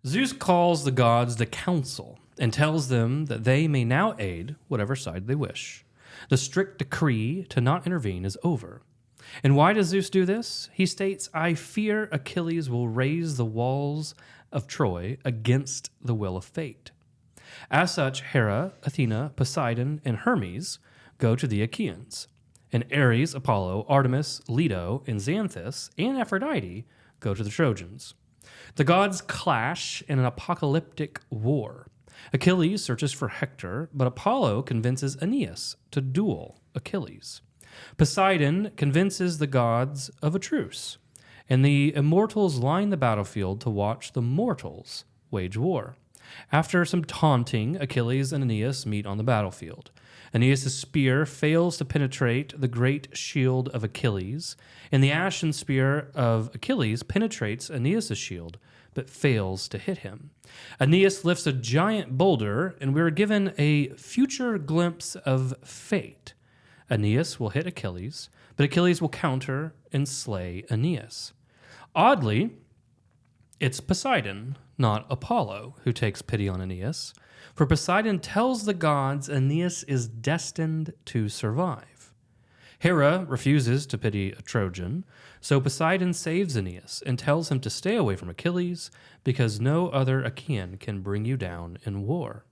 Zeus calls the gods to council and tells them that they may now aid whatever side they wish. The strict decree to not intervene is over. And why does Zeus do this? He states, I fear Achilles will raise the walls of Troy against the will of fate. As such, Hera, Athena, Poseidon, and Hermes go to the Achaeans. And Ares, Apollo, Artemis, Leto, and Xanthus, and Aphrodite go to the Trojans. The gods clash in an apocalyptic war. Achilles searches for Hector, but Apollo convinces Aeneas to duel Achilles. Poseidon convinces the gods of a truce, and the immortals line the battlefield to watch the mortals wage war. After some taunting, Achilles and Aeneas meet on the battlefield. Aeneas' spear fails to penetrate the great shield of Achilles, and the ashen spear of Achilles penetrates Aeneas' shield, but fails to hit him. Aeneas lifts a giant boulder, and we are given a future glimpse of fate. Aeneas will hit Achilles, but Achilles will counter and slay Aeneas. Oddly, it's Poseidon, not Apollo, who takes pity on Aeneas, for Poseidon tells the gods Aeneas is destined to survive. Hera refuses to pity a Trojan, so Poseidon saves Aeneas and tells him to stay away from Achilles because no other Achaean can bring you down in war.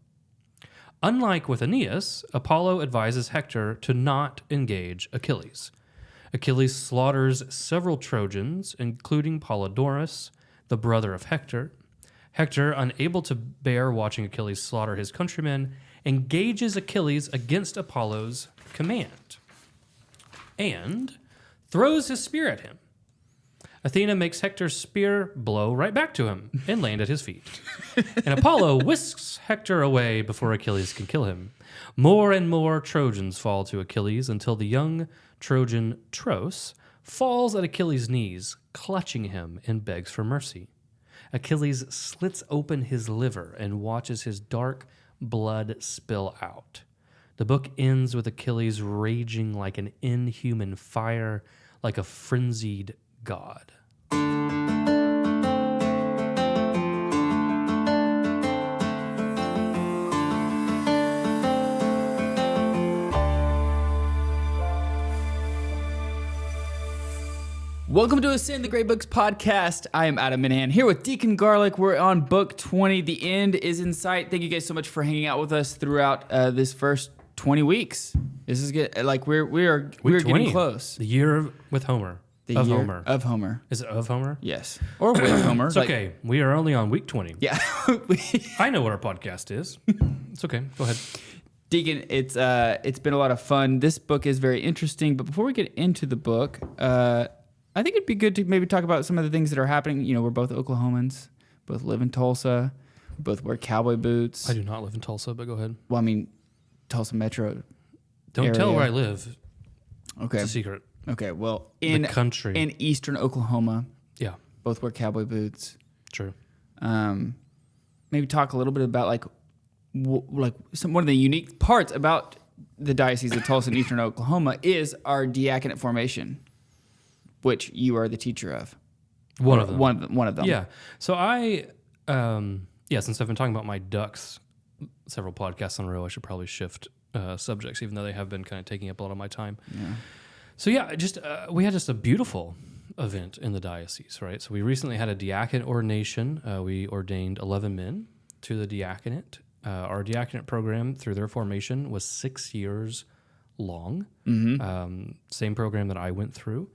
Unlike with Aeneas, Apollo advises Hector to not engage Achilles. Achilles slaughters several Trojans, including Polydorus, the brother of Hector. Hector, unable to bear watching Achilles slaughter his countrymen, engages Achilles against Apollo's command and throws his spear at him. Athena makes Hector's spear blow right back to him and land at his feet. And Apollo whisks Hector away before Achilles can kill him. More and more Trojans fall to Achilles until the young Trojan Truce falls at Achilles' knees, clutching him and begs for mercy. Achilles slits open his liver and watches his dark blood spill out. The book ends with Achilles raging like an inhuman fire, like a frenzied god. Welcome to Ascend the Great Books podcast. I am Adam Minihan here with Deacon Garlick. We're on book 20. The end is in sight. Thank you guys so much for hanging out with us throughout this first 20 weeks. This is good. Like we're getting close. The year with Homer. Homer. Of Homer. Is it of Homer? Yes. Or with Homer. It's okay. We are only on week 20. Yeah. I know what our podcast is. It's okay. Go ahead. Deacon, it's been a lot of fun. This book is very interesting, but before we get into the book, I think it'd be good to maybe talk about some of the things that are happening. You know, we're both Oklahomans, both live in Tulsa, both wear cowboy boots. I do not live in Tulsa, but go ahead. Well, I mean, Tulsa Metro. Don't area. tell where I live. Okay. It's a secret. Okay, well, in the country. In eastern Oklahoma, yeah, both wear cowboy boots. True. Maybe talk a little bit about one of the unique parts about the Diocese of Tulsa and eastern Oklahoma is our diaconate formation, which you are the teacher of. One of them. One of them. Yeah. So I, since I've been talking about my ducks several podcasts in a row, I should probably shift subjects, even though they have been kind of taking up a lot of my time. Yeah. So yeah, we had just a beautiful event in the diocese, right? So we recently had a diaconate ordination. We ordained 11 men to the diaconate. Our diaconate program through their formation was 6 years long. Mm-hmm. Same program that I went through.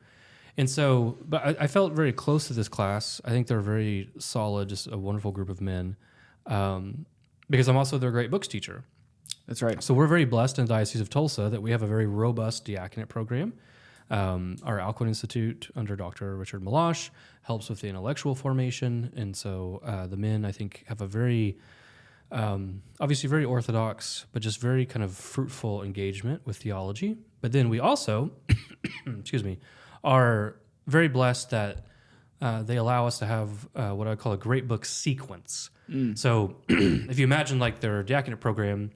And so, but I felt very close to this class. I think they're very solid, just a wonderful group of men, because I'm also their great books teacher. That's right. So we're very blessed in the Diocese of Tulsa that we have a very robust diaconate program. Our Alcuin Institute under Dr. Richard Malash helps with the intellectual formation. And so the men, I think, have a very, obviously very orthodox, but just very kind of fruitful engagement with theology. But then we also, are very blessed that they allow us to have what I call a great book sequence. So if you imagine like their diaconate program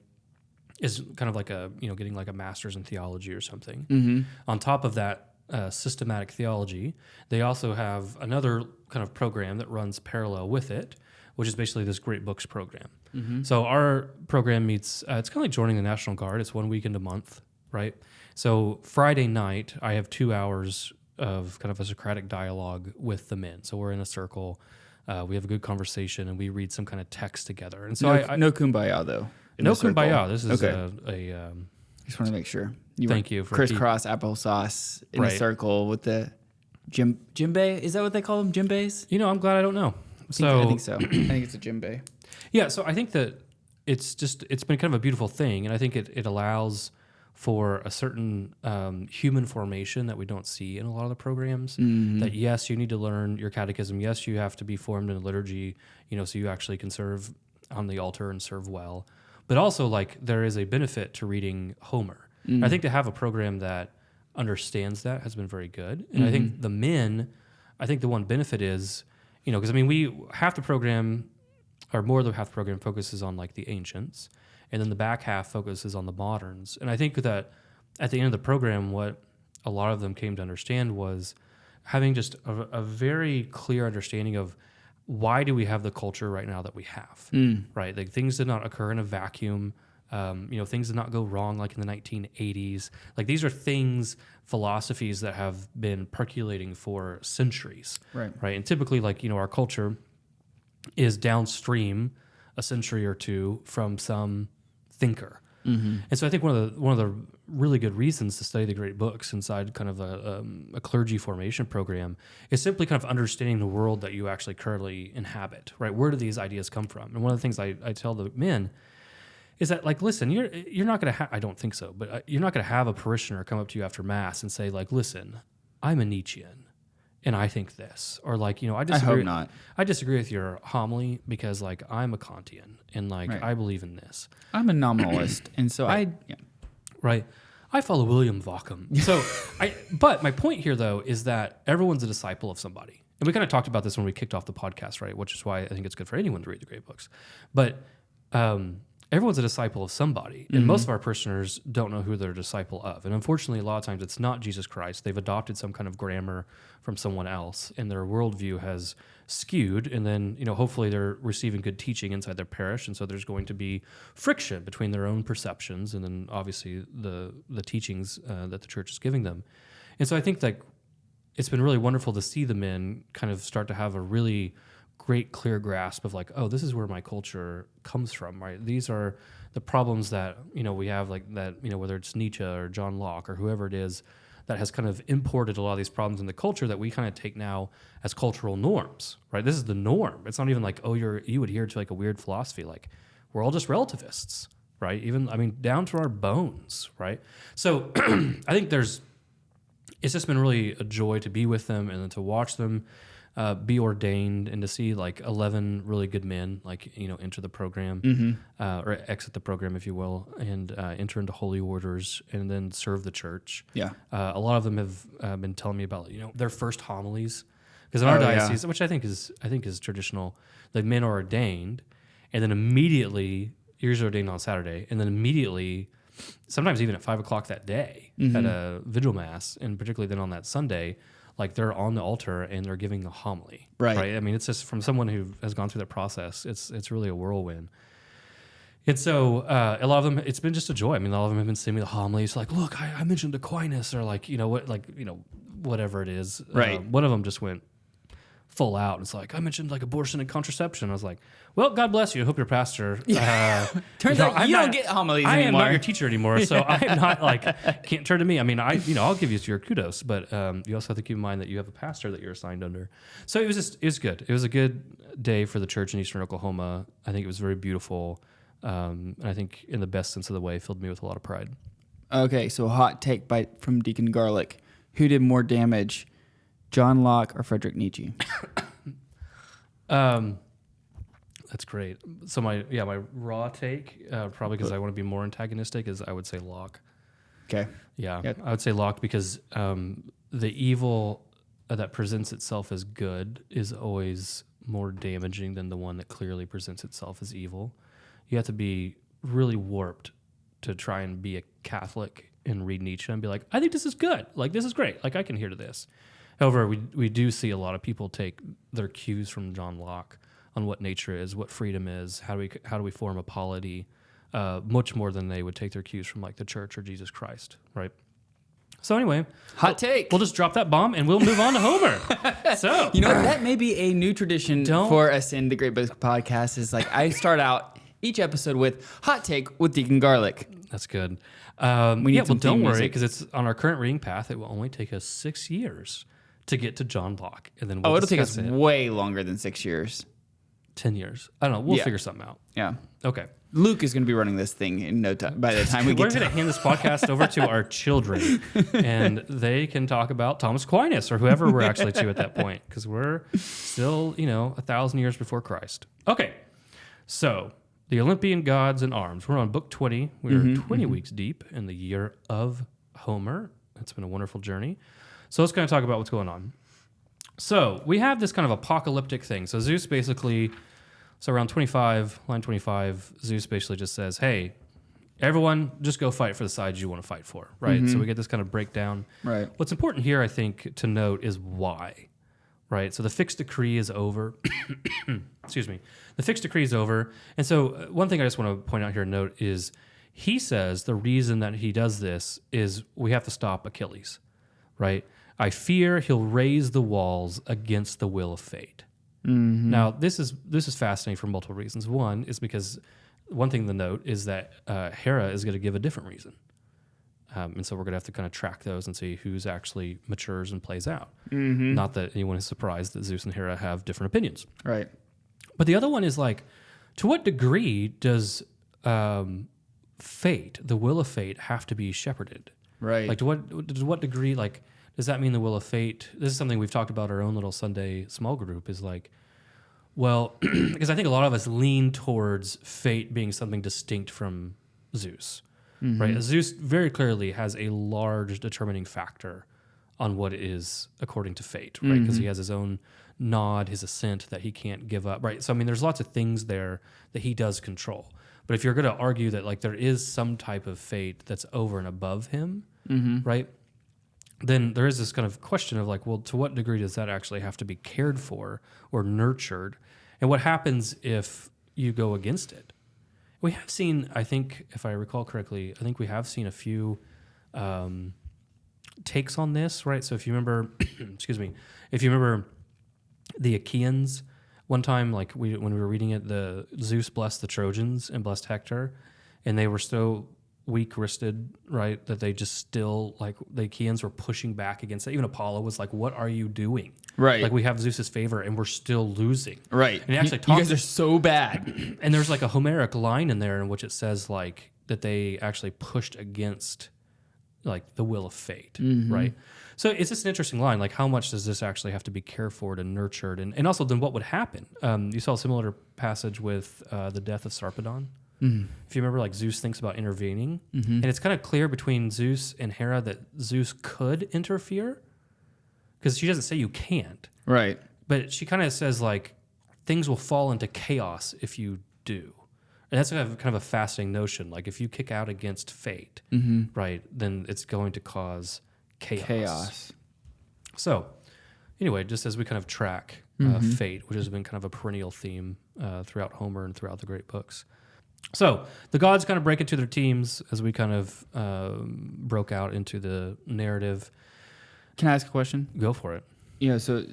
is kind of like getting like a master's in theology or something. Mm-hmm. On top of that systematic theology, they also have another kind of program that runs parallel with it, which is basically this great books program. So our program meets, it's kind of like joining the National Guard. It's 1 weekend a month, right? So Friday night, I have 2 hours of kind of a Socratic dialogue with the men. So we're in a circle, we have a good conversation, and we read some kind of text together. And so no kumbaya though. No kumbaya. This is okay. a just want to make sure. Thank you for crisscross applesauce in a circle with the djembe. Is that what they call them? Djembes? I'm glad I don't know. I think so. I think it's a djembe. Yeah. So I think that it's been kind of a beautiful thing, and I think it allows for a certain human formation that we don't see in a lot of the programs. That yes, you need to learn your catechism. Yes, you have to be formed in a liturgy. So you actually can serve on the altar and serve well. But also, like, there is a benefit to reading Homer. I think to have a program that understands that has been very good. And I think the one benefit is, because half the program, or more than half the program, focuses on like the ancients, and then the back half focuses on the moderns. And I think that at the end of the program, what a lot of them came to understand was having just a very clear understanding of why do we have the culture right now that we have, right? Like, things did not occur in a vacuum. Things did not go wrong like in the 1980s. Like, these are philosophies that have been percolating for centuries, right? And typically, like, our culture is downstream a century or two from some thinker. And so I think one of the really good reasons to study the great books inside kind of a clergy formation program is simply kind of understanding the world that you actually currently inhabit, right? Where do these ideas come from? And one of the things I tell the men is that, like, listen, you're not going to I don't think so, but you're not going to have a parishioner come up to you after Mass and say, like, listen, I'm a Nietzschean and I think this, or like, I disagree. I hope not. I disagree with your homily because, like, I'm a Kantian and like I believe in this. I'm a nominalist, and so right. I follow William Vaughan. So but my point here though is that everyone's a disciple of somebody, and we kind of talked about this when we kicked off the podcast, right? Which is why I think it's good for anyone to read the great books, but everyone's a disciple of somebody, and most of our parishioners don't know who they're a disciple of. And unfortunately, a lot of times it's not Jesus Christ. They've adopted some kind of grammar from someone else, and their worldview has skewed. And then, hopefully they're receiving good teaching inside their parish, and so there's going to be friction between their own perceptions and then obviously the teachings that the church is giving them. And so I think that it's been really wonderful to see the men kind of start to have a really great clear grasp of like, oh, this is where my culture comes from, right? These are the problems that we have, like that, whether it's Nietzsche or John Locke or whoever it is that has kind of imported a lot of these problems in the culture that we kind of take now as cultural norms, right? This is the norm. It's not even like, oh, you adhere to like a weird philosophy. Like, we're all just relativists, right? Even down to our bones, right? So I think it's just been really a joy to be with them and then to watch them be ordained, and to see like 11 really good men enter the program or exit the program, if you will, and enter into holy orders and then serve the church. A lot of them have been telling me about their first homilies, because in our diocese, which I think is traditional, the men are ordained, and then immediately you're ordained on Saturday, and then immediately, sometimes even at 5 o'clock that day at a vigil mass, and particularly then on that Sunday, like, they're on the altar and they're giving a homily, right? I mean, it's just from someone who has gone through that process. It's really a whirlwind. And so a lot of them, it's been just a joy. I mean, a lot of them have been sending me the homilies, like, look, I mentioned Aquinas, or like, whatever it is. Right. One of them just went full out. It's like, I mentioned like abortion and contraception. I was like, well, God bless you. I hope your pastor. Turns out you don't get homilies anymore. I am not your teacher anymore, so I'm not like, can't turn to me. I mean, I'll give you your kudos, but you also have to keep in mind that you have a pastor that you're assigned under. So it was good. It was a good day for the church in Eastern Oklahoma. I think it was very beautiful. And I think in the best sense of the way, filled me with a lot of pride. Okay, so a hot take from Deacon Garlick. Who did more damage, John Locke or Friedrich Nietzsche? That's great. So my raw take, probably because I want to be more antagonistic, is I would say Locke. Okay. Yeah, yep. I would say Locke because the evil that presents itself as good is always more damaging than the one that clearly presents itself as evil. You have to be really warped to try and be a Catholic and read Nietzsche and be like, I think this is good. Like, this is great. Like, I can hear to this. However, we do see a lot of people take their cues from John Locke on what nature is, what freedom is, how do we form a polity, much more than they would take their cues from like the church or Jesus Christ, right? So anyway, hot take. We'll just drop that bomb and we'll move on to Homer. So you know what? That may be a new tradition for us in the Great Book Podcast. Is like I start out each episode with hot take with Deacon Garlic. That's good. Well, don't worry, because it's on our current reading path. It will only take us 6 years to get to John Locke, and then it'll take us way longer than 6 years. 10 years. I don't know. We'll figure something out. Yeah. Okay. Luke is going to be running this thing in no time. By the time we're going to hand this podcast over to our children, and they can talk about Thomas Aquinas or whoever we're actually to at that point, because we're still 1,000 years before Christ. Okay. So the Olympian gods in arms. We're on book 20. We're 20 weeks deep in the year of Homer. It's been a wonderful journey. So let's kind of talk about what's going on. So we have this kind of apocalyptic thing. So Zeus basically, around 25, line 25, Zeus basically just says, hey, everyone just go fight for the sides you want to fight for, right? So we get this kind of breakdown. Right. What's important here, I think, to note is why, right? So the fixed decree is over. Excuse me. The fixed decree is over. And so one thing I just want to point out here and note is he says the reason that he does this is we have to stop Achilles, right? I fear he'll raise the walls against the will of fate. Now, this is fascinating for multiple reasons. One is because one thing to note is that Hera is going to give a different reason. And so we're going to have to kind of track those and see who's actually matures and plays out. Not that anyone is surprised that Zeus and Hera have different opinions. Right. But the other one is like, to what degree does fate, the will of fate, have to be shepherded? Right. Like, to what degree, like, does that mean the will of fate? This is something we've talked about our own little Sunday small group is like, well, because I think a lot of us lean towards fate being something distinct from Zeus, right? Zeus very clearly has a large determining factor on what it is according to fate, right? Because he has his own nod, his assent that he can't give up, right? So, I mean, there's lots of things there that he does control. But if you're going to argue that like there is some type of fate that's over and above him, right? Then there is this kind of question of like, well, to what degree does that actually have to be cared for or nurtured? And what happens if you go against it? We have seen, I think, if I recall correctly, I think we have seen a few takes on this, right? So if you remember, excuse me, if you remember the Achaeans, one time, like when we were reading it, the Zeus blessed the Trojans and blessed Hector, and they were so weak-wristed, right, that they just still, like, the Achaeans were pushing back against it. Even Apollo was like, what are you doing? Right. Like, we have Zeus's favor, and we're still losing. Right. And he actually you guys are so bad. And there's, like, a Homeric line in there in which it says, like, that they actually pushed against, like, the will of fate, right? So it's just an interesting line. Like, how much does this actually have to be cared for and nurtured? And also, then what would happen? You saw a similar passage with the death of Sarpedon. If you remember, like Zeus thinks about intervening, and it's kind of clear between Zeus and Hera that Zeus could interfere because she doesn't say you can't, Right. but she kind of says like things will fall into chaos if you do, and that's kind of a fascinating notion. Like if you kick out against fate, right, then it's going to cause chaos. So anyway, just as we kind of track fate, which has been kind of a perennial theme throughout Homer and throughout the great books. So the gods kind of break into their teams as we kind of broke out into the narrative. Can I ask a question? Go for it. So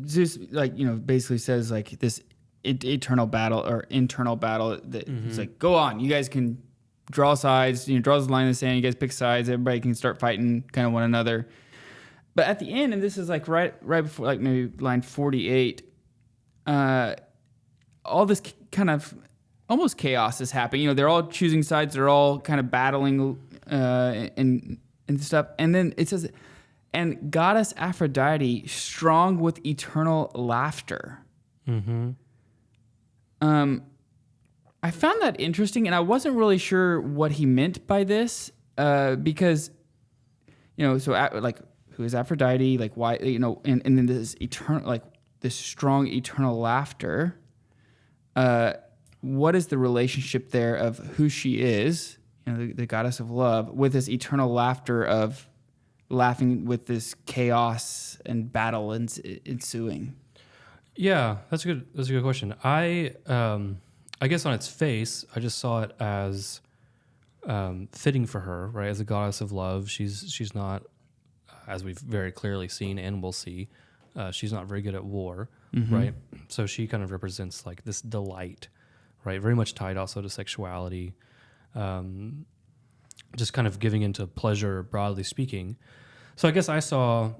Zeus, like, basically says like this eternal battle or internal battle that it's like, go on, you guys can draw sides, draws the line in the sand, you guys pick sides, everybody can start fighting kind of one another. But at the end, and this is like right before like maybe line 48, all this kind of almost chaos is happening. They're all choosing sides. They're all kind of battling and stuff. And then it says, and goddess Aphrodite, strong with eternal laughter. I found that interesting, and I wasn't really sure what he meant by this because, so like, who is Aphrodite? Like, why? And then this eternal, like this strong eternal laughter. What is the relationship there of who she is, the goddess of love, with this eternal laughter of laughing with this chaos and battle ensuing? Yeah, that's a good question. I guess on its face, I just saw it as fitting for her, right? As a goddess of love, she's not, as we've very clearly seen and will see, she's not very good at war, right? So she kind of represents like this delight, right? Very much tied also to sexuality, just kind of giving into pleasure, broadly speaking. So I guess I saw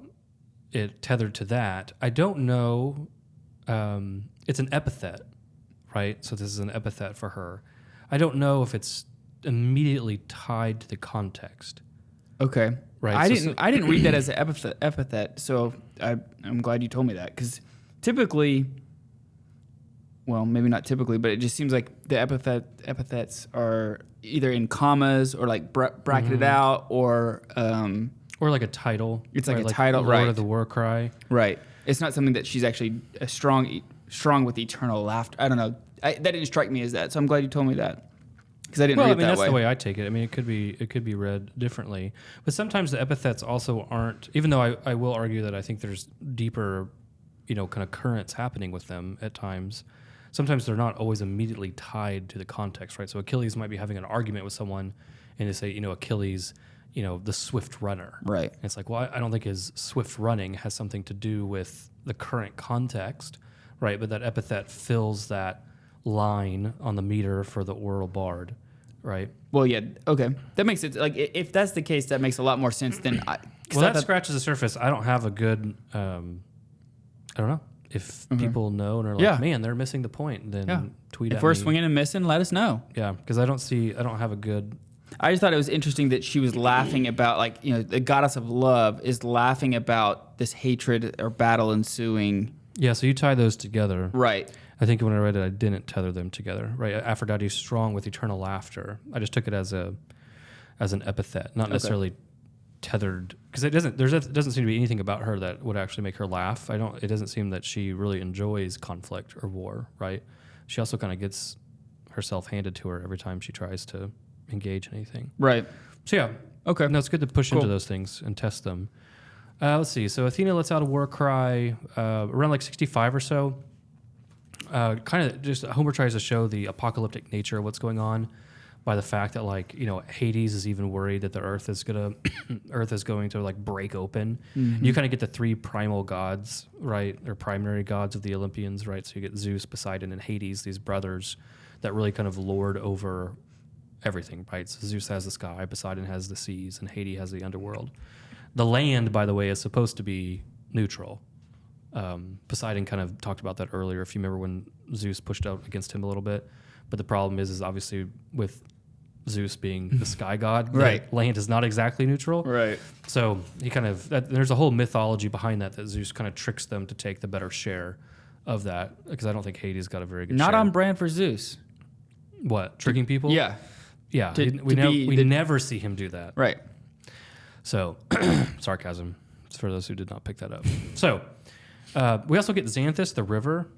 it tethered to that. I don't know. It's an epithet, right? So this is an epithet for her. I don't know if it's immediately tied to the context. Okay. Right. I didn't read that as an epithet, so I'm glad you told me that, because typically, well, maybe not typically, but it just seems like the epithets are either in commas or like bracketed out, or like a title. It's like right? a title, Lord right? of the War Cry. Right. It's not something that she's actually strong with eternal laughter. I don't know. That didn't strike me as that, so I'm glad you told me that, because I didn't read it that way. That's the way I take it. I mean, it could be read differently, but sometimes the epithets also aren't. Even though I will argue that I think there's deeper, kind of currents happening with them at times. Sometimes they're not always immediately tied to the context, right? So Achilles might be having an argument with someone, and they say, Achilles, the swift runner, right? And it's like, well, I don't think his swift running has something to do with the current context, right? But that epithet fills that line on the meter for the oral bard, right? Well, yeah, okay, that makes it, like, if that's the case, that makes a lot more sense than that scratches the surface. I don't have a good, I don't know. If people know and are like, man, they're missing the point, then tweet at me. If we're swinging and missing, let us know. Yeah, because I don't have a good... I just thought it was interesting that she was laughing about, like, the goddess of love is laughing about this hatred or battle ensuing. Yeah, so you tie those together. Right. I think when I read it, I didn't tether them together. Right, Aphrodite is strong with eternal laughter. I just took it as an epithet, not necessarily tethered, because it doesn't seem to be anything about her that would actually make her laugh. It doesn't seem that she really enjoys conflict or war, right? She also kind of gets herself handed to her every time she tries to engage in anything. Right. So yeah. Okay. No, it's good to push into those things and test them. Let's see. So Athena lets out a war cry around like 65 or so. Kind of just Homer tries to show the apocalyptic nature of what's going on by the fact that, like, Hades is even worried that the earth is going to like break open. You kind of get the three primal gods, right? Or primary gods of the Olympians, right? So you get Zeus, Poseidon, and Hades, these brothers that really kind of lord over everything, right? So Zeus has the sky, Poseidon has the seas, and Hades has the underworld. The land, by the way, is supposed to be neutral. Poseidon kind of talked about that earlier, if you remember, when Zeus pushed out against him a little bit. But the problem is obviously with Zeus being the sky god, right? Land is not exactly neutral, right? So he kind of there's a whole mythology behind that Zeus kind of tricks them to take the better share of that, because I don't think Hades got a very good. Not share. on brand for Zeus. What, tricking people? Yeah, yeah. We never see him do that, right? So sarcasm for those who did not pick that up. So we also get Xanthus, the river.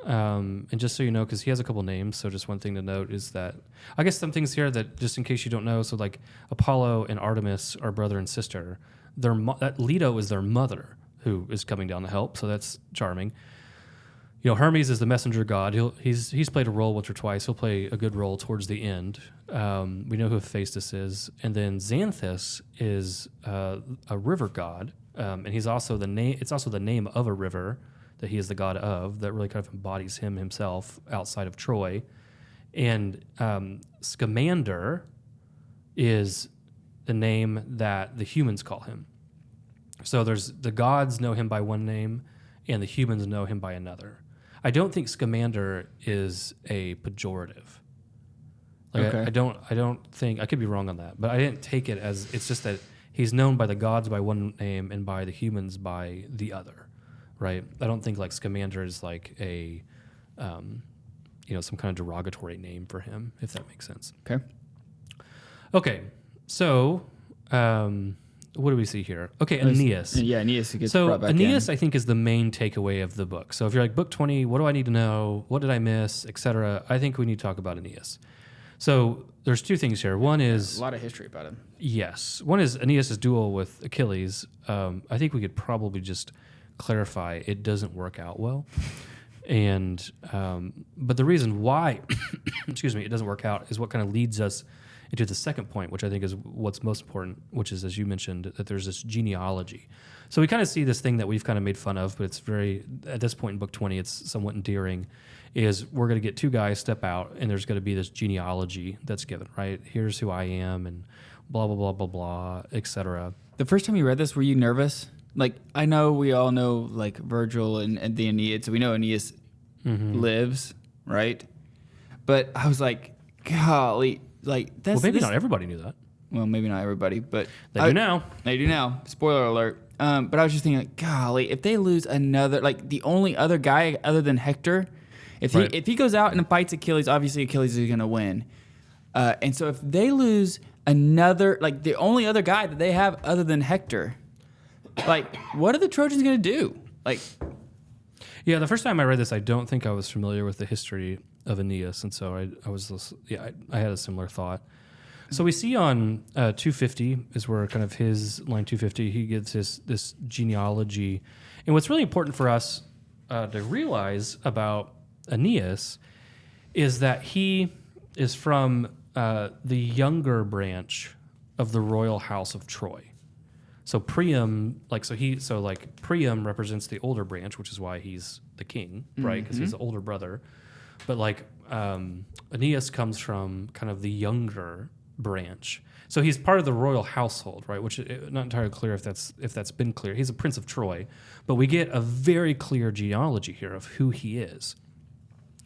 And just so you know, because he has a couple names, so just one thing to note is that, I guess some things here that, just in case you don't know, so like Apollo and Artemis are brother and sister. That Leto is their mother, who is coming down to help, so that's charming. Hermes is the messenger god. He's played a role once or twice. He'll play a good role towards the end. We know who Hephaestus is, and then Xanthus is a river god, and he's also the name. It's also the name of a river that he is the god of, that really kind of embodies him himself outside of Troy. And Scamander is the name that the humans call him. So the gods know him by one name, and the humans know him by another. I don't think Scamander is a pejorative. Like, okay. I don't think, I could be wrong on that, but I didn't take it as, it's just that he's known by the gods by one name and by the humans by the other. Right, I don't think like Scamander is like a, some kind of derogatory name for him, if that makes sense. Okay. So, what do we see here? Okay, Aeneas. Yeah, Aeneas gets brought back Aeneas, in. I think, is the main takeaway of the book. So if you're like, book 20, what do I need to know? What did I miss, etc.? I think we need to talk about Aeneas. So there's two things here. One is a lot of history about him. Yes, one is Aeneas' duel with Achilles. I think we could probably just clarify it doesn't work out well. And but the reason why, excuse me, it doesn't work out is what kind of leads us into the second point, which I think is what's most important, which is, as you mentioned, that there's this genealogy. So we kind of see this thing that we've kind of made fun of, but it's very, at this point in book 20, it's somewhat endearing, is we're going to get two guys step out, and there's going to be this genealogy that's given, right? Here's who I am, and blah, blah, blah, blah, blah, etc. The first time you read this, were you nervous? Like, I know we all know, like, Virgil and the Aeneid, so we know Aeneas lives, right? But I was like, golly, like, that's... Well, maybe not everybody knew that. Well, maybe not everybody, but... They do now. They do now. Spoiler alert. But I was just thinking, like, golly, if they lose another... Like, the only other guy other than Hector, if he goes out and fights Achilles, obviously Achilles is going to win. And so if they lose another... Like, the only other guy that they have other than Hector, like, what are the Trojans going to do? Like... Yeah, the first time I read this, I don't think I was familiar with the history of Aeneas, and so I had a similar thought. So we see on 250 is where kind of his line 250, he gives this genealogy. And what's really important for us to realize about Aeneas is that he is from the younger branch of the royal house of Troy. So Priam, Priam represents the older branch, which is why he's the king, right? Because he's the older brother. But Aeneas comes from kind of the younger branch, so he's part of the royal household, right? Which not entirely clear if that's been clear. He's a prince of Troy, but we get a very clear genealogy here of who he is.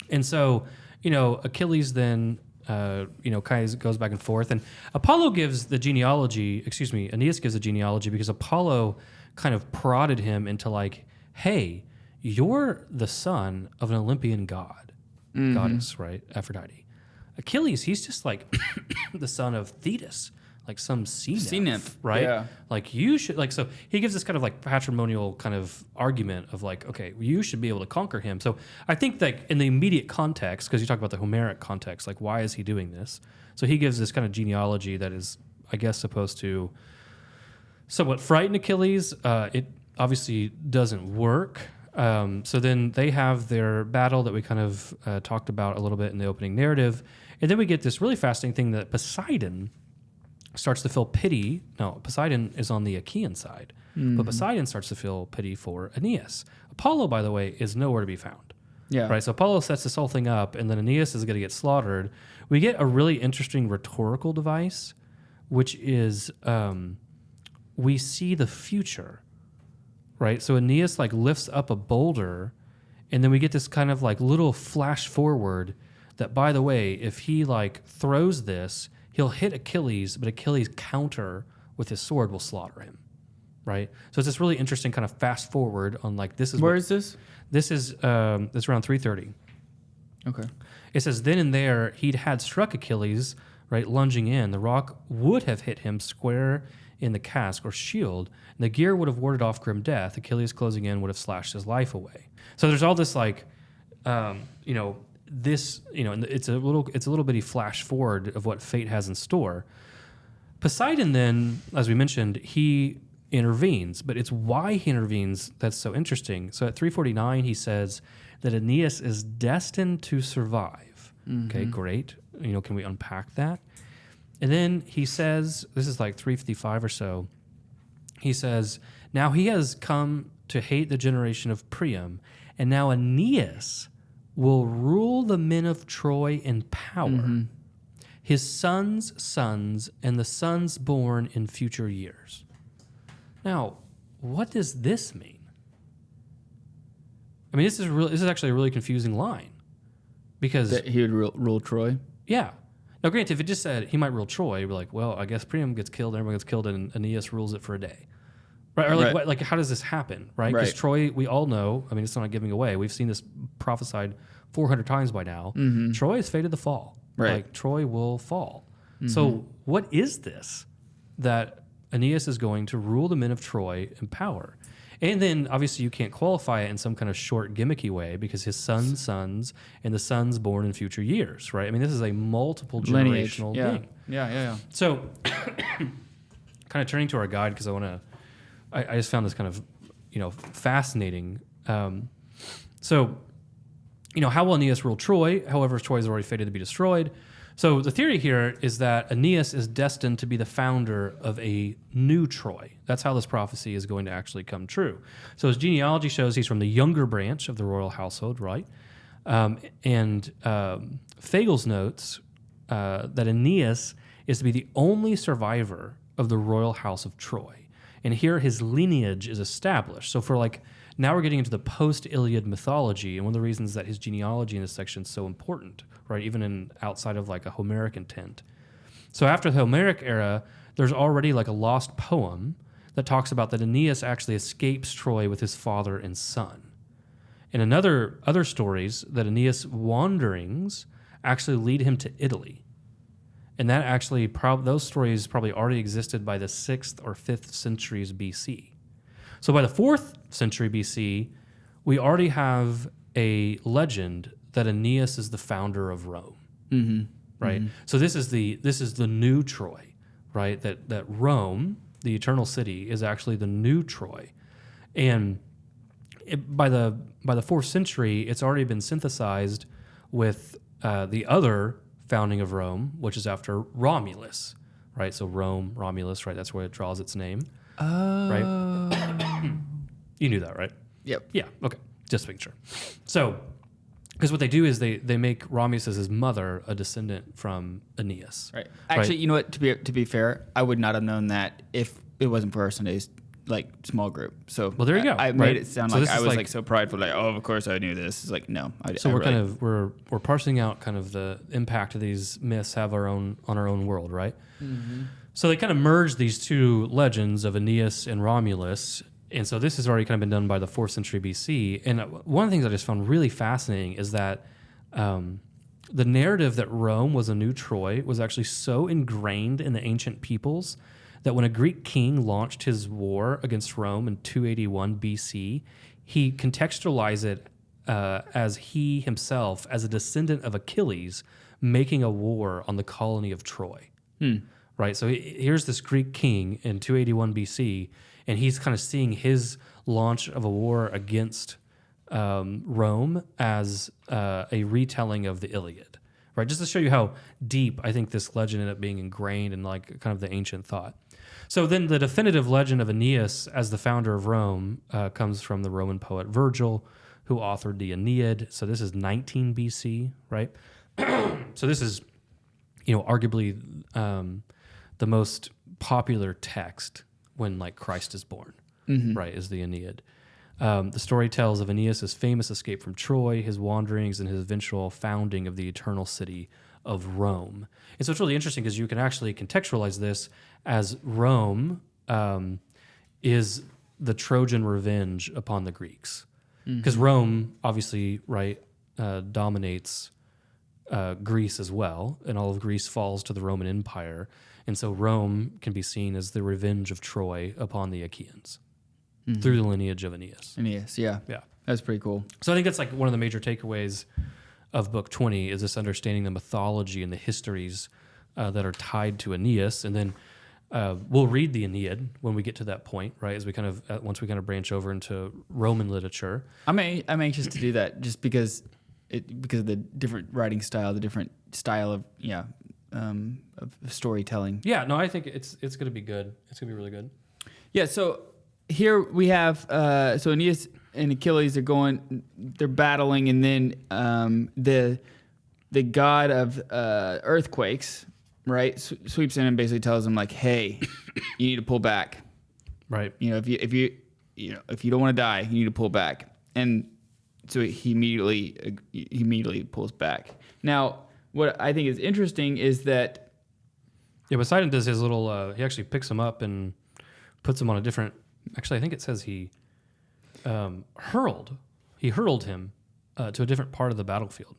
And so, Achilles then. Kind of goes back and forth, and Aeneas gives the genealogy because Apollo kind of prodded him into like, hey, you're the son of an Olympian goddess, right? Aphrodite. Achilles, he's just like the son of Thetis, like some sea nymph, right? Yeah. Like you should, so he gives this kind of like patrimonial kind of argument of like, okay, you should be able to conquer him. So I think like in the immediate context, because you talk about the Homeric context, like why is he doing this? So he gives this kind of genealogy that is, I guess, supposed to somewhat frighten Achilles. It obviously doesn't work. So then they have their battle that we kind of talked about a little bit in the opening narrative. And then we get this really fascinating thing that Poseidon starts to feel pity. No, Poseidon is on the Achaean side, but Poseidon starts to feel pity for Aeneas. Apollo, by the way, is nowhere to be found. Yeah. Right. So Apollo sets this whole thing up, and then Aeneas is going to get slaughtered. We get a really interesting rhetorical device, which is we see the future. Right. So Aeneas lifts up a boulder, and then we get this kind of little flash forward that, by the way, if he throws this, he'll hit Achilles, but Achilles' counter with his sword will slaughter him, right? So it's this really interesting kind of fast forward on this is... Where is this? This is it's around 330. Okay. It says, then and there he'd had struck Achilles, right, lunging in. The rock would have hit him square in the casque or shield, and the gear would have warded off grim death. Achilles closing in would have slashed his life away. So there's all this and it's a little bitty flash forward of what fate has in store. Poseidon then, as we mentioned, he intervenes, but it's why he intervenes that's so interesting. So at 349, he says that Aeneas is destined to survive. Okay, great. Can we unpack that? And then he says, this is 355 or so, he says, now he has come to hate the generation of Priam, and now Aeneas will rule the men of Troy in power, his sons' sons, and the sons born in future years. Now, what does this mean? I mean, this is actually a really confusing line, because That he would rule Troy? yeah. Now, granted, if it just said he might rule Troy, you'd be like, well, I guess Priam gets killed, everyone gets killed, and Aeneas rules it for a day. Right? Or Right. How does this happen? Right? Because Right. Troy, we all know, I mean, it's not giving away. We've seen this prophesied 400 times by now. Troy is fated to fall. Right. Troy will fall. So what is this that Aeneas is going to rule the men of Troy in power? And then, obviously, you can't qualify it in some kind of short, gimmicky way because his sons' sons and the sons born in future years, right? I mean, this is a multiple generational thing. Yeah. So, kind of turning to our guide, because I just found this kind of, fascinating. So, how will Aeneas rule Troy? However, Troy is already fated to be destroyed. So the theory here is that Aeneas is destined to be the founder of a new Troy. That's how this prophecy is going to actually come true. So his genealogy shows he's from the younger branch of the royal household, right? Fagel's notes that Aeneas is to be the only survivor of the royal house of Troy. And here his lineage is established. So now we're getting into the post-Iliad mythology, and one of the reasons that his genealogy in this section is so important, right? Even outside of a Homeric intent. So after the Homeric era, there's already a lost poem that talks about that Aeneas actually escapes Troy with his father and son. And other stories that Aeneas' wanderings actually lead him to Italy. And that actually, those stories probably already existed by the 6th or 5th centuries BC. So by the 4th century BC, we already have a legend that Aeneas is the founder of Rome, right? Mm-hmm. So this is the new Troy, right? That Rome, the eternal city, is actually the new Troy, and by the 4th century, it's already been synthesized with the other founding of Rome, which is after Romulus, right? So Rome, Romulus, right? That's where it draws its name. Oh. Right? You knew that, right? Yep. Yeah, okay. Just making sure. So, because what they do is they make Romulus' mother a descendant from Aeneas. Right. Actually, you know what? To be fair, I would not have known that if it wasn't for our Sunday's small group. So well, there you go. I made it sound like I was so prideful, oh, of course I knew this. It's no. We're parsing out kind of the impact of these myths have on our own world, right? Mm-hmm. So they kind of merged these two legends of Aeneas and Romulus, and so this has already kind of been done by the 4th century BC. And one of the things I just found really fascinating is that the narrative that Rome was a new Troy was actually so ingrained in the ancient peoples that when a Greek king launched his war against Rome in 281 BC, he contextualized it as he himself, as a descendant of Achilles, making a war on the colony of Troy. Right? So here's this Greek king in 281 BC, and he's kind of seeing his launch of a war against Rome as a retelling of the Iliad. Right? Just to show you how deep I think this legend ended up being ingrained in kind of the ancient thought. So then the definitive legend of Aeneas as the founder of Rome comes from the Roman poet Virgil, who authored the Aeneid. So this is 19 BC, right? So this is, arguably the most popular text when Christ is born, right, is the Aeneid. The story tells of Aeneas' famous escape from Troy, his wanderings, and his eventual founding of the eternal city of Rome. And so it's really interesting because you can actually contextualize this as Rome is the Trojan revenge upon the Greeks. Because Rome, obviously, right, dominates Greece as well, and all of Greece falls to the Roman Empire. And so Rome can be seen as the revenge of Troy upon the Achaeans through the lineage of Aeneas. Aeneas, yeah. Yeah. That's pretty cool. So I think that's one of the major takeaways of Book 20 is this understanding the mythology and the histories that are tied to Aeneas. And then we'll read the Aeneid when we get to that point, right? As we once we branch over into Roman literature. I'm anxious to do that just because of the different writing style, the different style of storytelling. Yeah, no, I think it's going to be good. It's going to be really good. Yeah. So here we have so Aeneas and Achilles they're battling, and then the god of earthquakes, right, sweeps in and basically tells him hey, you need to pull back. Right. If you don't want to die, you need to pull back. And so he immediately pulls back. Now, what I think is interesting is that Poseidon does his little. He actually picks him up and puts him on a different. Actually, I think it says he hurled him to a different part of the battlefield.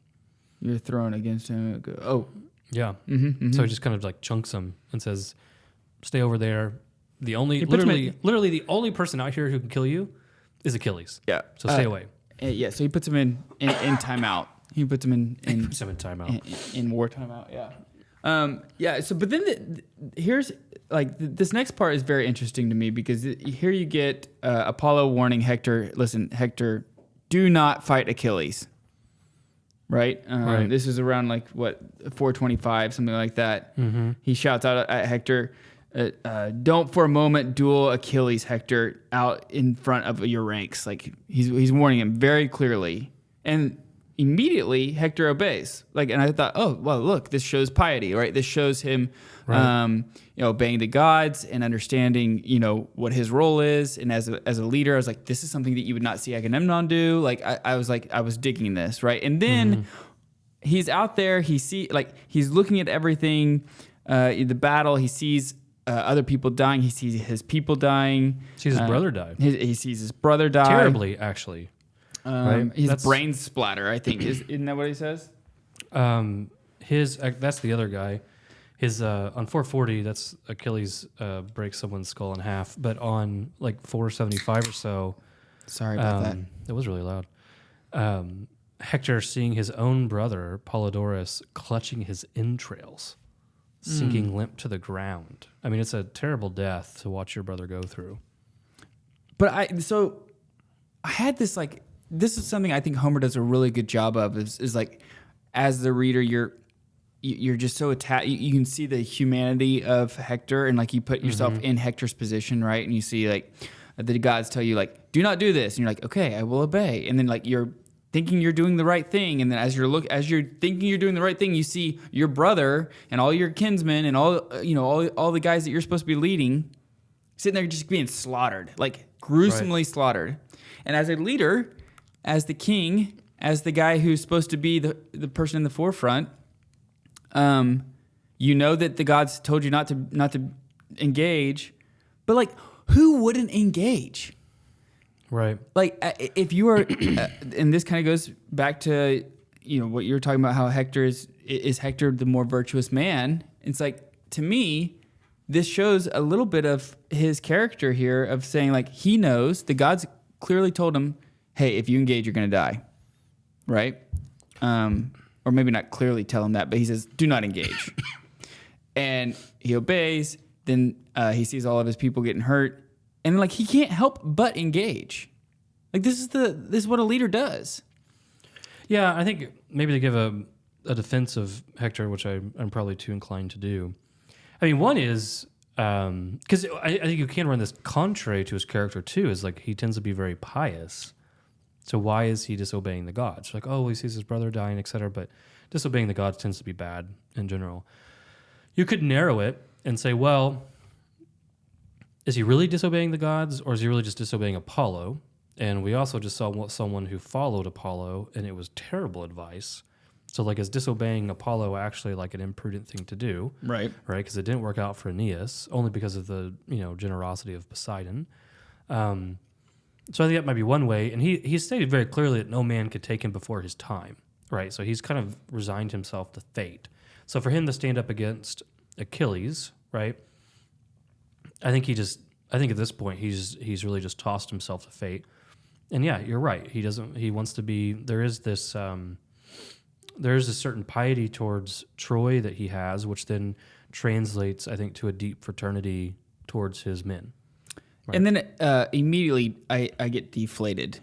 You're thrown against him. Oh, yeah. So he just kind of chunks him and says, "Stay over there. Literally, the only person out here who can kill you is Achilles. Yeah. So stay away." Yeah. So he puts him in timeout. He puts him in timeout. In war timeout. Yeah. Yeah. So, but then here's this next part is very interesting to me because here you get Apollo warning Hector. Listen, Hector, do not fight Achilles. right? Right. This is around like what 425, something like that. Mm-hmm. He shouts out at Hector, "Don't for a moment duel Achilles, Hector, out in front of your ranks." Like he's warning him very clearly, and immediately Hector obeys. Like, and I thought, oh well, look, this shows piety, right? This shows him, Right. obeying the gods and understanding, what his role is. And as a leader, I was like, this is something that you would not see Agamemnon do. Like, I was digging this, right? And then he's out there. He's looking at everything, in the battle. He sees other people dying. He sees his people dying. Sees his brother die. He sees his brother die Terribly, actually. Right? His brains splatter, I think. Isn't that what he says? That's the other guy. His on 440, that's Achilles breaks someone's skull in half. But on like 475 or so, Sorry about that. it was really loud. Hector seeing his own brother Polydorus clutching his entrails, sinking limp to the ground. I mean, it's a terrible death to watch your brother go through. But I had this like. This is something I think Homer does a really good job of is like, as the reader, you're just so attached. You can see the humanity of Hector, and like you put yourself in Hector's position, right? And you see like the gods tell you like, do not do this, and you're like, okay, I will obey. And then like you're thinking you're doing the right thing, and then as you're thinking you're doing the right thing, you see your brother and all your kinsmen and all the guys that you're supposed to be leading sitting there just being slaughtered, like gruesomely slaughtered. And as a leader, as the king, as the guy who's supposed to be the person in the forefront, that the gods told you not to engage, but like who wouldn't engage? Right. Like if you are, and this kind of goes back to what you were talking about, how Hector is Hector the more virtuous man. It's like, to me, this shows a little bit of his character here of saying like he knows the gods clearly told him, hey, if you engage, you're going to die, right? Or maybe not clearly tell him that, but he says, do not engage. And he obeys. Then he sees all of his people getting hurt. And like he can't help but engage. Like this is what a leader does. Yeah, I think maybe to give a defense of Hector, which I'm probably too inclined to do. I mean, one is, because I think you can run this contrary to his character too, is like he tends to be very pious. So why is he disobeying the gods? Like, oh, he sees his brother dying, etc. But disobeying the gods tends to be bad in general. You could narrow it and say, well, is he really disobeying the gods, or is he really just disobeying Apollo? And we also just saw someone who followed Apollo, and it was terrible advice. So, like, is disobeying Apollo actually like an imprudent thing to do? Right. Right, because it didn't work out for Aeneas, only because of the generosity of Poseidon. So I think that might be one way. And he stated very clearly that no man could take him before his time, right? So he's kind of resigned himself to fate. So for him to stand up against Achilles, right? I think at this point he's really just tossed himself to fate. And yeah, you're right. He wants to be. There is a certain piety towards Troy that he has, which then translates, I think, to a deep fraternity towards his men. Right. And then immediately I get deflated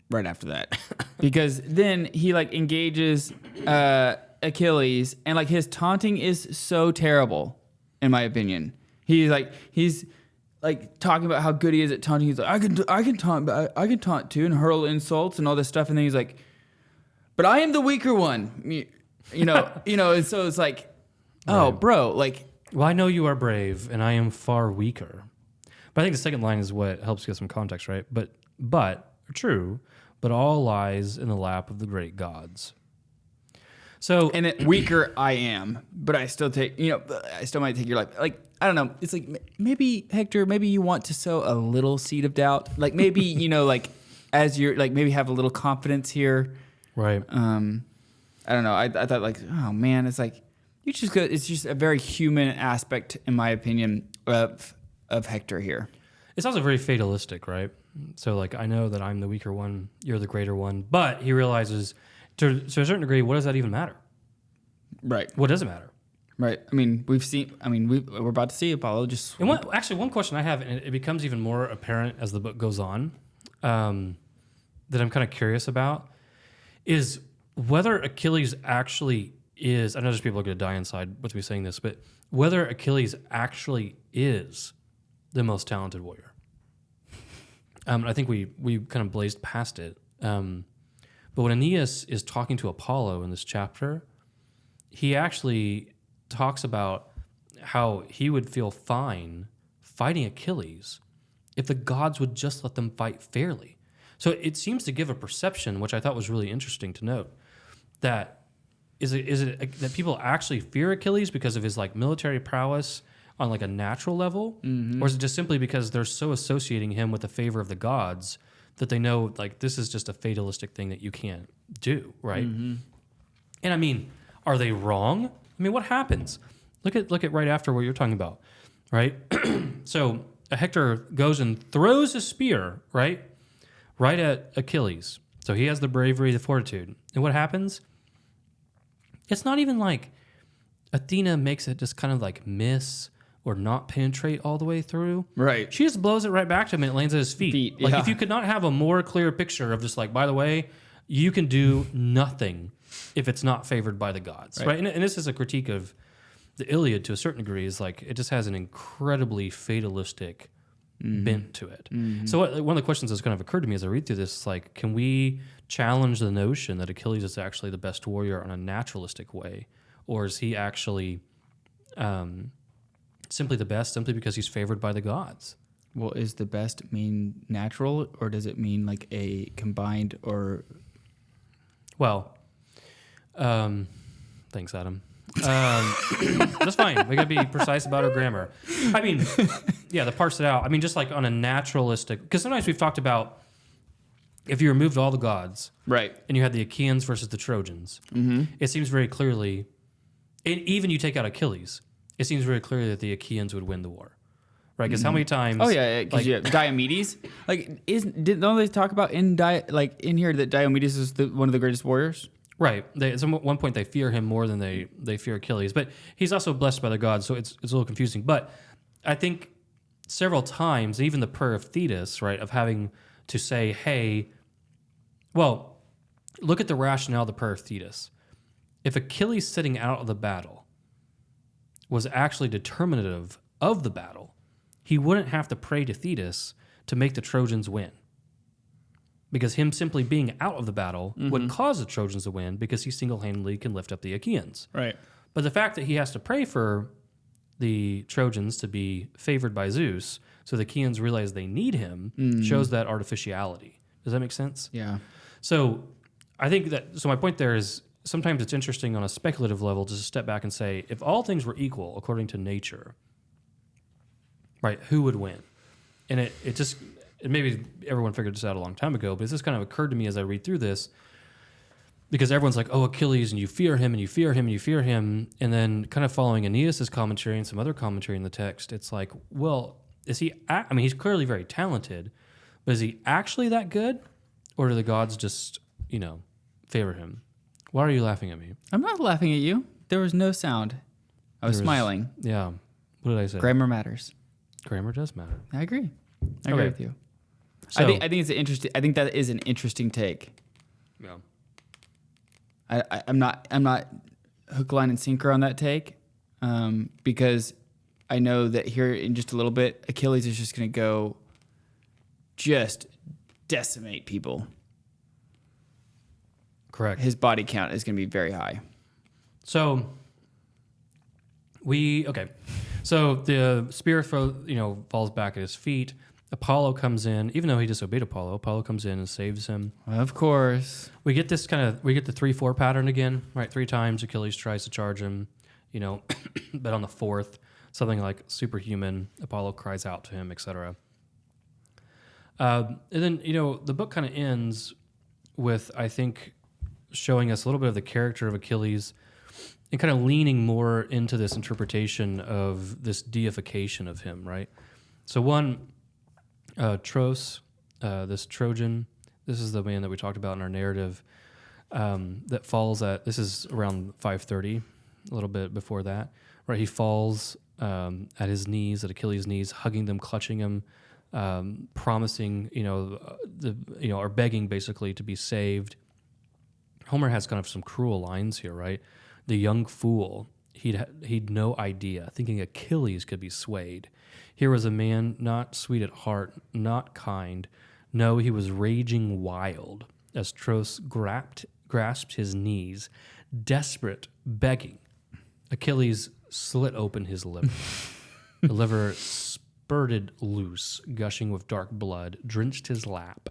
right after that because then he like engages Achilles, and like his taunting is so terrible in my opinion. He's like talking about how good he is at taunting. He's like, I can taunt too and hurl insults and all this stuff. And then he's like, but I am the weaker one, And so it's like, oh, right. bro, like, well, I know you are brave, and I am far weaker. But I think the second line is what helps get some context, right? But true, but all lies in the lap of the great gods. So, and weaker I am, but I still might take your life. Like, I don't know. It's like maybe Hector, maybe you want to sow a little seed of doubt. Like maybe, like as you're like, maybe have a little confidence here. Right. I don't know. I thought like, oh man, it's like, it's just a very human aspect, in my opinion, of Hector here. It's also very fatalistic, right? So like, I know that I'm the weaker one, you're the greater one, but he realizes to a certain degree, what does that even matter? Right. What does it matter? Right. I mean, we're about to see Apollo just. And one question I have, and it becomes even more apparent as the book goes on, that I'm kind of curious about, is whether Achilles actually is, I know there's people are going to die inside with me saying this, but whether Achilles actually is the most talented warrior. I think we kind of blazed past it. But when Aeneas is talking to Apollo in this chapter, he actually talks about how he would feel fine fighting Achilles if the gods would just let them fight fairly. So it seems to give a perception, which I thought was really interesting to note, that is it that people actually fear Achilles because of his like military prowess on like a natural level, or is it just simply because they're so associating him with the favor of the gods that they know like this is just a fatalistic thing that you can't do, right? And I mean, are they wrong? I mean, what happens? Look at right after what you're talking about, right? So Hector goes and throws a spear, right at Achilles. So he has the bravery, the fortitude, and what happens? It's not even like Athena makes it just kind of like miss or not penetrate all the way through. Right. She just blows it right back to him and it lands at his feet. Like if you could not have a more clear picture of just like, by the way, you can do nothing if it's not favored by the gods, right? And this is a critique of the Iliad to a certain degree, is like it just has an incredibly fatalistic bent to it. So one of the questions that's kind of occurred to me as I read through this is like, can we challenge the notion that Achilles is actually the best warrior on a naturalistic way? Or is he actually simply the best simply because he's favored by the gods? Well, is the best mean natural, or does it mean like a combined or... Well, thanks, Adam. That's fine. We gotta be precise about our grammar. I mean, yeah, to parse it out. I mean, just like on a naturalistic, because sometimes we've talked about if you removed all the gods, right, and you had the Achaeans versus the Trojans, it seems very clearly, and even you take out Achilles, it seems very clearly that the Achaeans would win the war, right? Because how many times? Oh yeah, because like, you have Diomedes. Like, don't they talk about in here that Diomedes is one of the greatest warriors? Right. At one point, they fear him more than they fear Achilles. But he's also blessed by the gods, so it's a little confusing. But I think several times, even the prayer of Thetis, right, of having to say, hey, well, look at the rationale of the prayer of Thetis. If Achilles sitting out of the battle was actually determinative of the battle, he wouldn't have to pray to Thetis to make the Trojans win. Because him simply being out of the battle would cause the Trojans to win because he single-handedly can lift up the Achaeans. Right. But the fact that he has to pray for the Trojans to be favored by Zeus so the Achaeans realize they need him shows that artificiality. Does that make sense? Yeah. So I think so my point there is sometimes it's interesting on a speculative level just to step back and say, if all things were equal according to nature, right, who would win? And it just... And maybe everyone figured this out a long time ago, but it's just kind of occurred to me as I read through this, because everyone's like, oh, Achilles, and you fear him, and you fear him, and you fear him. And then kind of following Aeneas' commentary and some other commentary in the text, it's like, well, is he, I mean, he's clearly very talented, but is he actually that good? Or do the gods just, favor him? Why are you laughing at me? I'm not laughing at you. There was no sound. I was smiling. Yeah. What did I say? Grammar matters. Grammar does matter. I agree. I agree with you. So, I think it's an interesting. I think that is an interesting take. Yeah. I'm not hook, line, and sinker on that take, because I know that here in just a little bit, Achilles is just going to go, just decimate people. Correct. His body count is going to be very high. So So the spear falls back at his feet. Apollo comes in, even though he disobeyed Apollo. Apollo comes in and saves him. Of course. We get the 3-4 pattern again, right? 3 times Achilles tries to charge him, but on the 4th, something like superhuman, Apollo cries out to him, etc. And then, the book kind of ends with, I think, showing us a little bit of the character of Achilles and kind of leaning more into this interpretation of this deification of him, right? So truce, this Trojan, this is the man that we talked about in our narrative, that falls this is around 530, a little bit before that, right? He falls at his knees, at Achilles' knees, hugging them, clutching him, promising, or begging basically to be saved. Homer has kind of some cruel lines here, right? The young fool, he'd no idea, thinking Achilles could be swayed. Here was a man not sweet at heart, not kind. No, he was raging wild, as Tros grasped his knees, desperate, begging. Achilles slit open his liver. The liver spurted loose, gushing with dark blood, drenched his lap,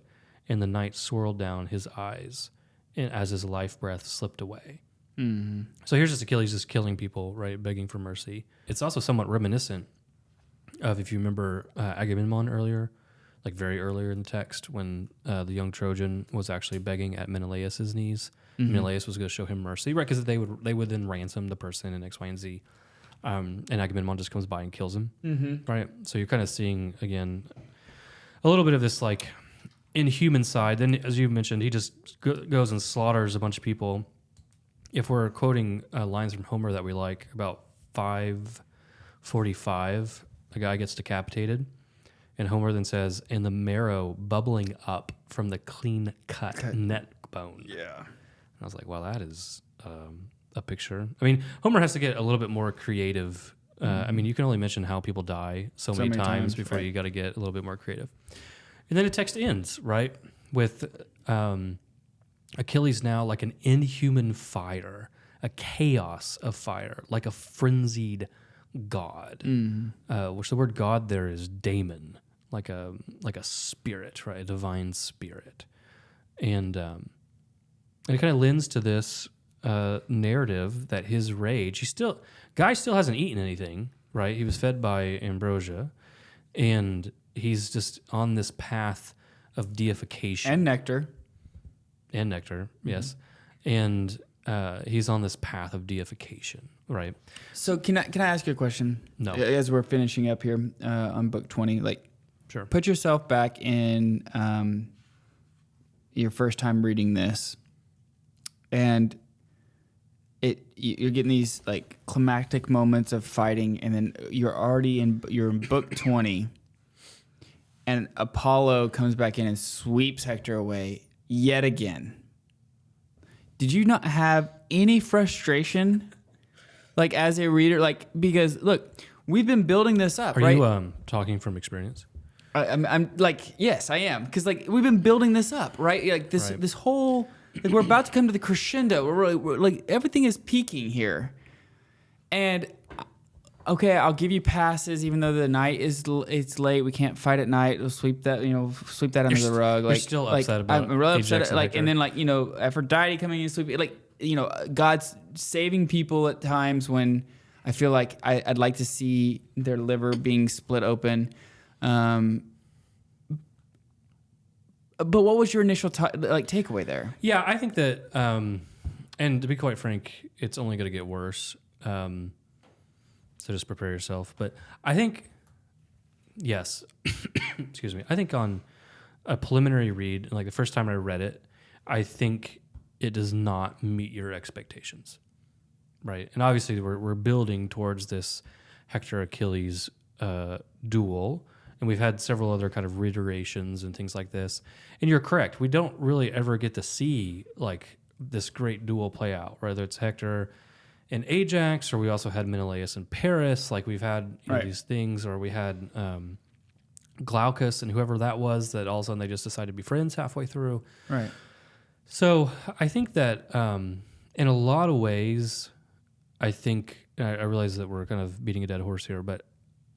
and the night swirled down his eyes as his life breath slipped away. Mm-hmm. So here's just Achilles just killing people, right, begging for mercy. It's also somewhat reminiscent of, if you remember Agamemnon earlier, like very earlier in the text, when the young Trojan was actually begging at Menelaus's knees. Mm-hmm. Menelaus was going to show him mercy, right, because they would then ransom the person in X, Y, and Z. And Agamemnon just comes by and kills him, right? So you're kind of seeing, again, a little bit of this, like, inhuman side. Then, as you mentioned, he just goes and slaughters a bunch of people. If we're quoting lines from Homer that we like, about 5:45, a guy gets decapitated, and Homer then says, "And the marrow bubbling up from the clean-cut neck bone." Yeah. And I was like, wow, that is a picture. I mean, Homer has to get a little bit more creative. I mean, you can only mention how people die so many times before you got to get a little bit more creative. And then the text ends, right, with Achilles now like an inhuman fire, a chaos of fire, like a frenzied god, which the word god there is daemon, like a spirit, right, a divine spirit. And it kind of lends to this narrative that his rage, guy still hasn't eaten anything, right? He was fed by ambrosia, and he's just on this path of deification. And nectar. Yes. And he's on this path of deification, right? So can I ask you a question? No. As we're finishing up here on book 20, like, Sure. put yourself back in your first time reading this, and you're getting these like climactic moments of fighting, and then you're in book 20, and Apollo comes back in and sweeps Hector away yet again. Did you not have any frustration, like, as a reader, like, because look, we've been building this up, right? Are you talking from experience? I'm like, yes, I am, because like we've been building this up, right? Like this whole, like, we're about to come to the crescendo. We're like, everything is peaking here, and okay, I'll give you passes, even though the night it's late. We can't fight at night. We'll sweep that under the rug. Like, you're still upset about I'm really Ajax upset. Like, Hector. and then, like, Aphrodite coming in and sweeping. Like, God's saving people at times when I feel like I'd like to see their liver being split open. But what was your initial takeaway there? Yeah, I think that, and to be quite frank, it's only going to get worse. So just prepare yourself. But I think, yes, excuse me. I think on a preliminary read, like the first time I read it, I think it does not meet your expectations, right? And obviously we're building towards this Hector Achilles duel, and we've had several other kind of reiterations and things like this. And you're correct. We don't really ever get to see like this great duel play out, whether it's Hector and Ajax, or we also had Menelaus and Paris. Like, we've had these things, or we had Glaucus and whoever that was, that all of a sudden they just decided to be friends halfway through. Right. So I think that in a lot of ways, I realize that we're kind of beating a dead horse here, but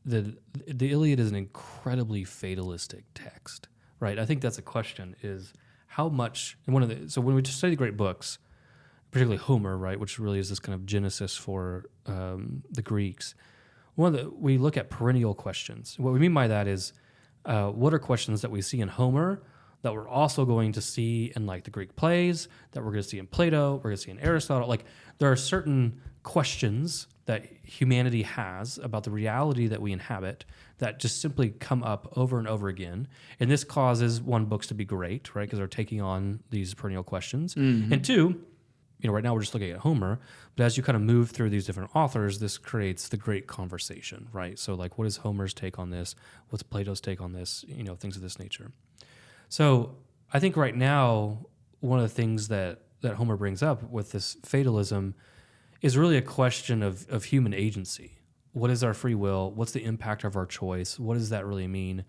the Iliad is an incredibly fatalistic text, right? I think that's a question, is how much, and so when we study great books, particularly Homer, right, which really is this kind of genesis for the Greeks, we look at perennial questions. What we mean by that is, what are questions that we see in Homer that we're also going to see in like the Greek plays, that we're going to see in Plato, we're going to see in Aristotle. Like, there are certain questions that humanity has about the reality that we inhabit that just simply come up over and over again. And this causes, one, books to be great, right, because they're taking on these perennial questions. Mm-hmm. And two, right now we're just looking at Homer, but as you kind of move through these different authors, this creates the great conversation, right? So, like, what is Homer's take on this? What's Plato's take on this? Things of this nature. So I think right now, one of the things that that Homer brings up with this fatalism is really a question of human agency. What is our free will? What's the impact of our choice? What does that really mean?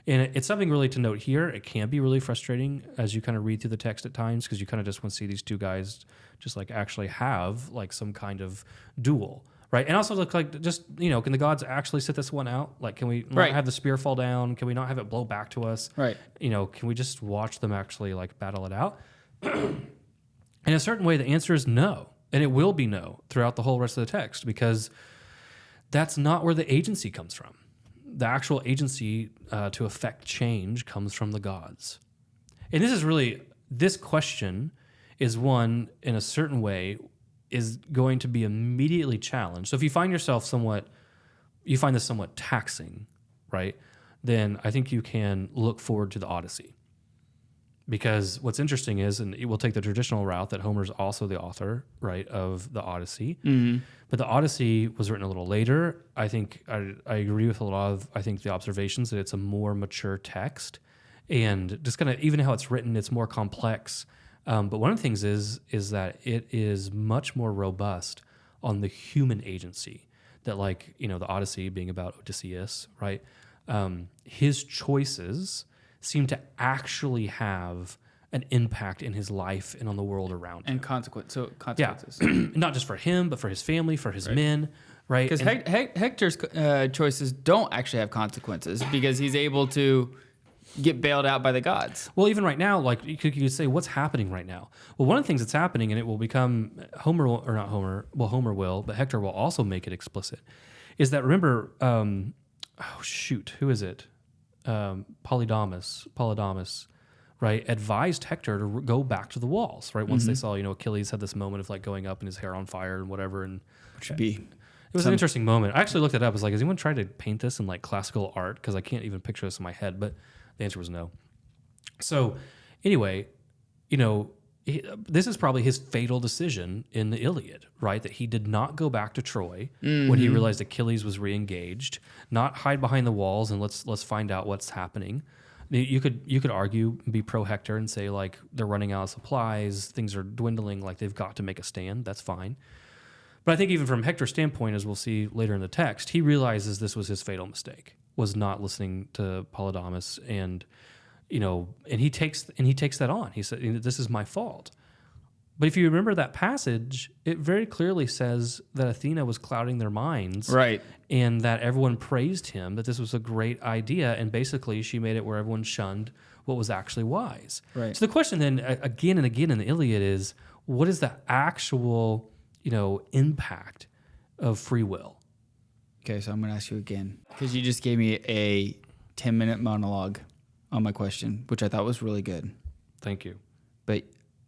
And it's something really to note here. It can be really frustrating as you kind of read through the text at times because you kind of just want to see these two guys just like actually have like some kind of duel, right? And also look like just, can the gods actually sit this one out? Like, can we not have the spear fall down? Can we not have it blow back to us? Right. Can we just watch them actually like battle it out? In a certain way, the answer is no. And it will be no throughout the whole rest of the text because that's not where the agency comes from. The actual agency to affect change comes from the gods. And this question is one, in a certain way, is going to be immediately challenged. So if you find this somewhat taxing, right, then I think you can look forward to the Odyssey. Because what's interesting is, and we'll take the traditional route that Homer's also the author, right, of the Odyssey. Mm-hmm. But the Odyssey was written a little later. I think I agree with a lot of, the observations that it's a more mature text. And just kind of, even how it's written, it's more complex. But one of the things is that it is much more robust on the human agency. That the Odyssey being about Odysseus, right? His choices seem to actually have an impact in his life and on the world around him. And consequences. Yeah. Not just for him, but for his family, for his men, right? Because Hector's choices don't actually have consequences because he's able to get bailed out by the gods. Well, even right now, you could say, what's happening right now? Well, one of the things that's happening, and it will become Homer will, but Hector will also make it explicit, is that, remember, who is it? Polydamas, right, advised Hector to go back to the walls, right? Once they saw, Achilles had this moment of going up and his hair on fire and whatever, and which would be it was an interesting moment. I actually looked it up. I was like, has anyone tried to paint this in classical art? Because I can't even picture this in my head. But the answer was no. So anyway, this is probably his fatal decision in the Iliad, right? That he did not go back to Troy when he realized Achilles was re-engaged, not hide behind the walls and let's find out what's happening. You could argue, be pro Hector and say they're running out of supplies, things are dwindling, they've got to make a stand. That's fine. But I think even from Hector's standpoint, as we'll see later in the text, he realizes this was his fatal mistake, was not listening to Polydamas and he takes that on. He said, this is my fault. But if you remember that passage, it very clearly says that Athena was clouding their minds. Right. And that everyone praised him, that this was a great idea. And basically she made it where everyone shunned what was actually wise. Right. So the question then, again and again in the Iliad is, what is the actual, impact of free will? Okay, so I'm going to ask you again. Because you just gave me a 10-minute monologue on my question, which I thought was really good. Thank you. But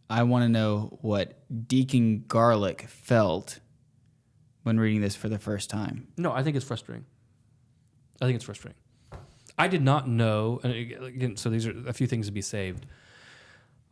I want to know what Deacon Garlick felt when reading this for the first time. No, I think it's frustrating. I did not know, and again, so these are a few things to be saved.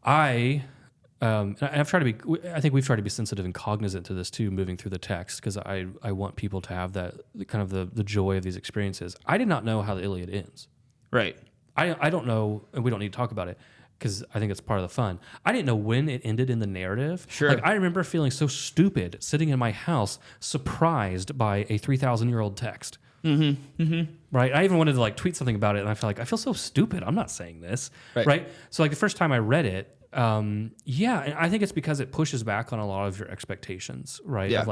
And I've tried to be, I think we've tried to be sensitive and cognizant to this too, moving through the text, because I want people to have that kind of the joy of these experiences. I did not know how the Iliad ends. Right. I don't know, and we don't need to talk about it, because I think it's part of the fun. I didn't know when it ended in the narrative. Sure. I remember feeling so stupid sitting in my house, surprised by a 3,000-year-old text. Mm-hmm. Mm-hmm. Right? I even wanted to tweet something about it, and I felt I feel so stupid. I'm not saying this. Right? So the first time I read it, and I think it's because it pushes back on a lot of your expectations, right? Yeah.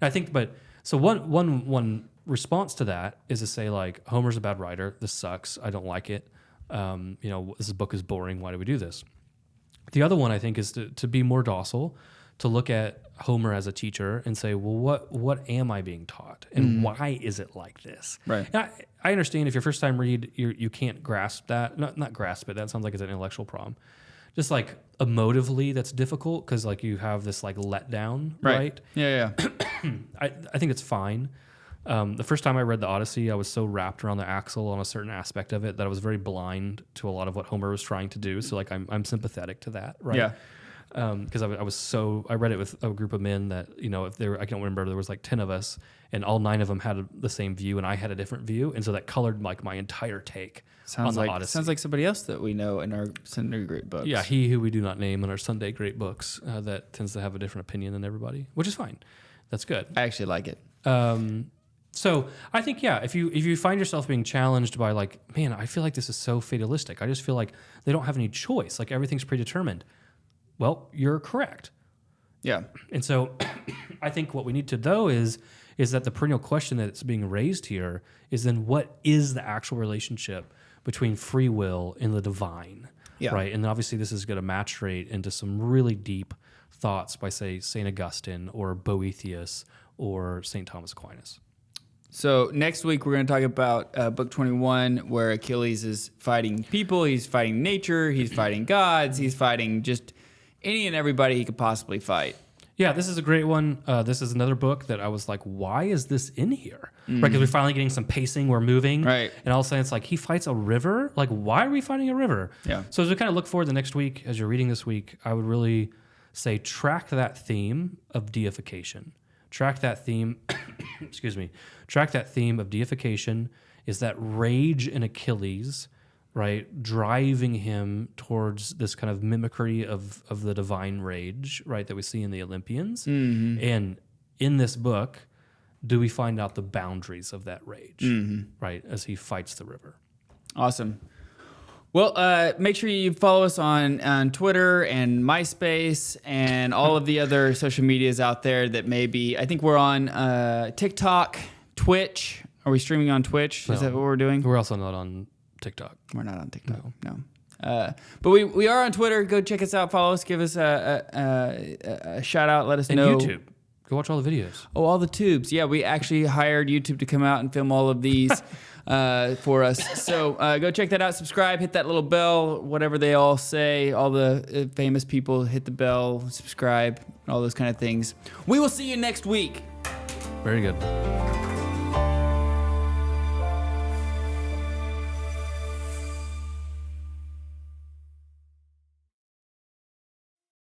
I think, so one response to that is to say Homer's a bad writer. This sucks. I don't like it. This book is boring. Why do we do this? The other one I think is to be more docile, to look at Homer as a teacher and say, well, what am I being taught, and why is it like this? Right. And I understand if your first time read, you can't grasp that. Not grasp it. That sounds like it's an intellectual problem. Just emotively, that's difficult because you have this letdown, right? Yeah. I think it's fine. The first time I read the Odyssey, I was so wrapped around the axle on a certain aspect of it that I was very blind to a lot of what Homer was trying to do. So I'm sympathetic to that, right? because I read it with a group of men that, if there, I can't remember, there was like 10 of us and all 9 of them had the same view and I had a different view. And so that colored like my entire take on the Odyssey. Sounds like somebody else that we know in our Sunday Great Books. Yeah, he who we do not name in our Sunday Great Books that tends to have a different opinion than everybody, which is fine. That's good. I actually like it. So I think, if you find yourself being challenged by like, man, I feel like this is so fatalistic. I just feel like they don't have any choice. Like everything's predetermined. Well, you're correct. Yeah. And so I think what we need to know is that the perennial question that's being raised here is then what is the actual relationship between free will and the divine? Yeah. Right. And obviously this is going to maturate into some really deep thoughts by, say, St. Augustine or Boethius or St. Thomas Aquinas. So next week we're going to talk about Book 21, where Achilles is fighting people, he's fighting nature, he's fighting gods, he's fighting just any and everybody he could possibly fight. Yeah, this is a great one. This is another book that I was like, why is this in here? Right, because we're finally getting some pacing, we're moving. Right. And all of a sudden it's like, he fights a river? Like, why are we fighting a river? Yeah. So as we kind of look forward to next week, as you're reading this week, I would really say track that theme of deification. Track that theme, track that theme of deification. Is that rage in Achilles, right, driving him towards this kind of mimicry of the divine rage, right, that we see in the Olympians. Mm-hmm. And in this book, do we find out the boundaries of that rage, right, as he fights the river? Awesome. Well, make sure you follow us on Twitter and MySpace and all of the other social medias out there that maybe, I think we're on TikTok, Twitch. Are we streaming on Twitch? No. Is that what we're doing? We're also not on TikTok. We're not on TikTok. No. But we are on Twitter. Go check us out. Follow us. Give us a shout out. Let us know. And YouTube. Go watch all the videos. Oh, all the tubes. Yeah, we actually hired YouTube to come out and film all of these for us. So go check that out. Subscribe. Hit that little bell. Whatever they all say. All the famous people hit the bell. Subscribe. All those kind of things. We will see you next week. Very good.